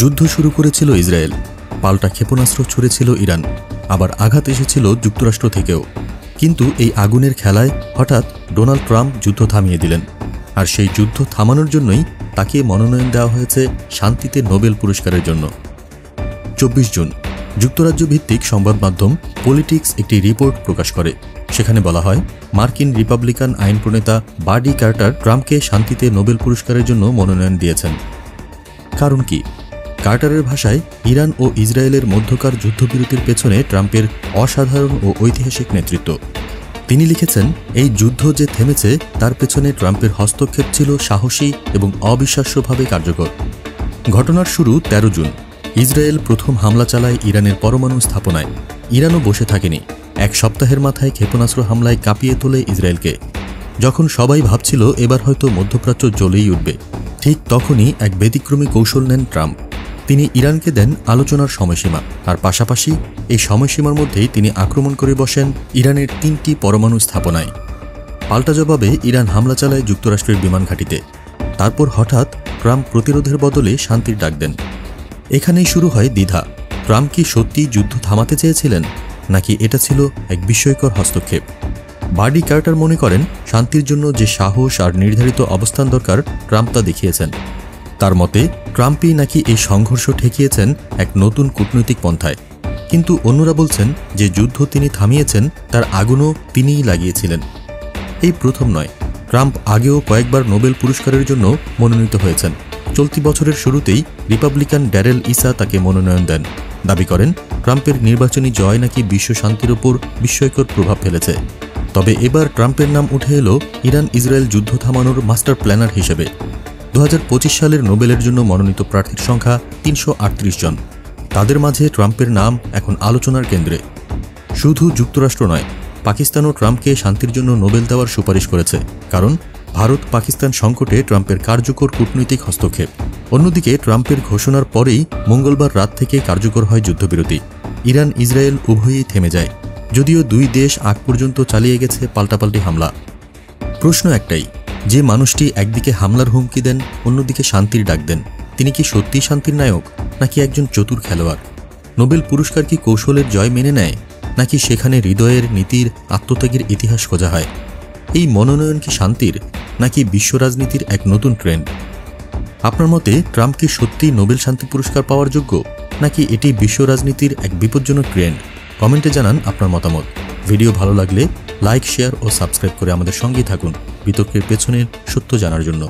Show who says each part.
Speaker 1: যুদ্ধ শুরু করেছিল ইসরায়েল, পাল্টা ক্ষেপণাস্ত্র ছুড়েছিল ইরান, আবার আঘাত এসেছিল যুক্তরাষ্ট্র থেকেও। কিন্তু এই আগুনের খেলায় হঠাৎ ডোনাল্ড ট্রাম্প যুদ্ধ থামিয়ে দিলেন। আর সেই যুদ্ধ থামানোর জন্যই তাকে মনোনয়ন দেওয়া হয়েছে শান্তিতে নোবেল পুরস্কারের জন্য। 24 জুন যুক্তরাজ্য ভিত্তিক সংবাদ মাধ্যম পলিটিক্স একটি রিপোর্ট প্রকাশ করে। সেখানে বলা হয়, মার্কিন রিপাবলিকান আইন প্রণেতা বার্ডি কার্টার ট্রাম্পকে শান্তিতে নোবেল পুরস্কারের জন্য মনোনয়ন দিয়েছেন। কারণ কি? কার্টারের ভাষায়, ইরান ও ইসরায়েলের মধ্যকার যুদ্ধবিরতির পেছনে ট্রাম্পের অসাধারণ ও ঐতিহাসিক নেতৃত্ব। তিনি লিখেছেন, এই যুদ্ধ যে থেমেছে তার পেছনে ট্রাম্পের হস্তক্ষেপ ছিল সাহসী এবং অবিশ্বাস্যভাবে কার্যকর। ঘটনার শুরু 13 জুন। ইসরায়েল প্রথম হামলা চালায় ইরানের পরমাণু স্থাপনায়। ইরানও বসে থাকেনি। এক সপ্তাহের মাথায় ক্ষেপণাস্ত্র হামলায় কাঁপিয়ে তোলে ইসরায়েলকে। যখন সবাই ভাবছিল এবার হয়তো মধ্যপ্রাচ্য জ্বলেই উঠবে, ঠিক তখনই এক ব্যতিক্রমী কৌশল নেন ট্রাম্প। তিনি ইরানকে দেন আলোচনার সময়সীমা, আর পাশাপাশি এই সময়সীমার মধ্যেই তিনি আক্রমণ করে বসেন ইরানের 3টি পরমাণু স্থাপনায়। পাল্টা জবাবে ইরান হামলা চালায় যুক্তরাষ্ট্রের বিমান ঘাঁটিতে। তারপর হঠাৎ ট্রাম্প প্রতিরোধের বদলে শান্তির ডাক দেন। এখানেই শুরু হয় দ্বিধা। ট্রাম্প কি সত্যিই যুদ্ধ থামাতে চেয়েছিলেন, নাকি এটা ছিল এক বিস্ময়কর হস্তক্ষেপ? বার্ডি কার্টার মনে করেন, শান্তির জন্য যে সাহস আর নির্ধারিত অবস্থান দরকার ট্রাম্প তা দেখিয়েছেন। তার মতে ট্রাম্পই নাকি এই সংঘর্ষ ঠেকিয়েছেন এক নতুন কূটনৈতিক পন্থায়। কিন্তু অন্যরা বলছেন যে যুদ্ধ তিনি থামিয়েছেন তার আগুনও তিনিই লাগিয়েছিলেন। এই প্রথম নয়, ট্রাম্প আগেও কয়েকবার নোবেল পুরস্কারের জন্য মনোনীত হয়েছেন। চলতি বছরের শুরুতেই রিপাবলিকান ড্যারেল ইসা তাকে মনোনয়ন দেন। দাবি করেন, ট্রাম্পের নির্বাচনী জয় নাকি বিশ্ব শান্তির ওপর বিস্ময়কর প্রভাব ফেলেছে। তবে এবার ট্রাম্পের নাম উঠে এলো ইরান ইসরায়েল যুদ্ধ থামানোর মাস্টার প্ল্যানার হিসেবে। 2025 সালের নোবেলের জন্য মনোনীত প্রার্থীর সংখ্যা 338 জন। তাদের মাঝে ট্রাম্পের নাম এখন আলোচনার কেন্দ্রে। শুধু যুক্তরাষ্ট্র নয়, পাকিস্তানও ট্রাম্পকে শান্তির জন্য নোবেল দেওয়ার সুপারিশ করেছে। কারণ ভারত পাকিস্তান সংকটে ট্রাম্পের কার্যকর কূটনৈতিক হস্তক্ষেপ। অন্যদিকে ট্রাম্পের ঘোষণার পরেই মঙ্গলবার রাত থেকে কার্যকর হয় যুদ্ধবিরতি। ইরান ইসরায়েল উভয়ই থেমে যায়, যদিও দুই দেশ আগ পর্যন্ত চালিয়ে গেছে পাল্টাপাল্টি হামলা। প্রশ্ন একটাই, যে মানুষটি একদিকে হামলার হুমকি দেন, অন্যদিকে শান্তির ডাক দেন, তিনি কি সত্যিই শান্তির নায়ক, নাকি একজন চতুর খেলোয়াড়? নোবেল পুরস্কার কি কৌশলের জয় মেনে নেয়, নাকি সেখানে হৃদয়ের, নীতির, আত্মত্যাগের ইতিহাস খোঁজা হয়? এই মনোনয়ন কি শান্তির, নাকি বিশ্ব রাজনীতির এক নতুন ট্রেন্ড? আপনার মতে ট্রাম্প কি সত্যিই নোবেল শান্তি পুরস্কার পাওয়ার যোগ্য, নাকি এটি বিশ্ব রাজনীতির এক বিপজ্জনক ট্রেন্ড? কমেন্টে জানান আপনার মতামত। ভিডিও ভালো লাগলে লাইক, শেয়ার ও সাবস্ক্রাইব করে আমাদের সঙ্গেই থাকুন বিতর্কের পেছনের সত্য জানার জন্য।